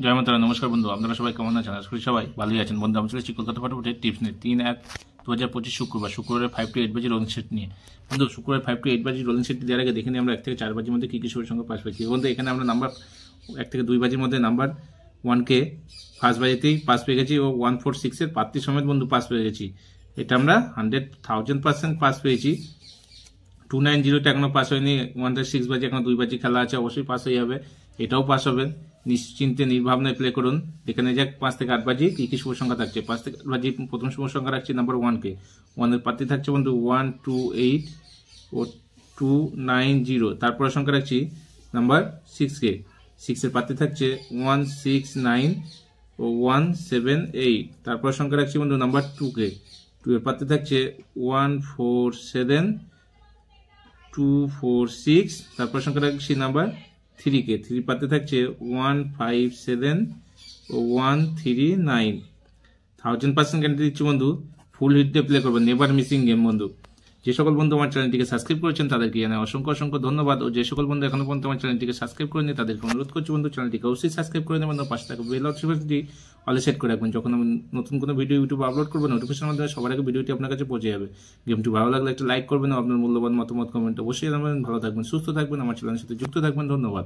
জয় মাতারা। নমস্কার বন্ধু, আপনারা সবাই কেমন আছেন? আশা করি সবাই ভালোই আছেন। বন্ধু আমি চলেছি কলকাতা ফটোফটের টিপস নিয়ে 3/1/2025 শুক্রবারের 5 to 8 বাজি রোলিং সেট নিয়ে। বন্ধু শুক্রবার 5 to 8 বাজি রোলিং সেট দেওয়ার আগে দেখে নিই আমরা 1 থেকে 4 বাজির মধ্যে কী কী শুরুর সঙ্গে পাস পেয়েছি। বন্ধু এখানে আমরা নাম্বার 1 থেকে 2 বাজির মধ্যে নাম্বার 1কে ফার্স্ট বাজিতেই পাস পেয়ে গেছি ও 146-এর প্রার্থী সমেত বন্ধু পাস পেয়ে গেছি। এটা আমরা 100,000% পাস পেয়েছি। 290টা এখনো পাস হয়নি, 106 বাজি এখনো 2 বাজি খেলা আছে, অবশ্যই পাস হয়ে যাবে, এটাও পাস হবে। নিশ্চিন্তে নির্ভাবনায় প্লে করুন। এখানে যাক 5 থেকে 8 বাজি কি কি শুভ সংখ্যা থাকছে। 5 থেকে 8 বাজি প্রথম শুভ সংখ্যা রাখছি নাম্বার 1কে। 1-এর প্রার্থী থাকছে বন্ধু 128 ও 290। তারপরে সংখ্যা রাখছি নাম্বার 6কে। 6-এর প্রার্থী থাকছে 169 ও 178। তারপর সংখ্যা রাখছি বন্ধু নাম্বার 2কে। 2-এর প্রার্থী থাকছে 147 246। তারপর সংখ্যা রাখছি নাম্বার 3কে। 3 পাতে থাকছে 157 ও 139। 1000% গ্যারান্টি দিচ্ছি বন্ধু, ফুল হিট দিয়ে প্লে করবেন, নেভার মিসিং গেম বন্ধু। যে সকল বন্ধু আমার চ্যানেলটিকে সাবস্ক্রাইব করেছেন তাদেরকে জানাই অসংখ্য অসংখ্য ধন্যবাদ, ও যে সকল বন্ধু এখনো পর্যন্ত আমার চ্যানেলটিকে সাবস্ক্রাইব করেনি তাদেরকে অনুরোধ করছি বন্ধু চ্যানেলটিকে অবশ্যই সাবস্ক্রাইব করে নেবেন, পাশে থাকা বেল নোটিফিকেশনটি অলে সেট করে রাখবেন। যখন আমি নতুন কোনো ভিডিও ইউটিউবে আপলোড করবো নোটিফিকেশনের মাধ্যমে সবার আগে ভিডিওটি আপনার কাছে পৌঁছে যাবে। গেমটি ভালো লাগলে একটা লাইক করবেন ও আপনার মূল্যবান মতামত কমেন্ট অবশ্যই জানাবেন। ভালো থাকবেন, সুস্থ থাকবেন, আমার চ্যানেলের সাথে যুক্ত থাকবেন। ধন্যবাদ।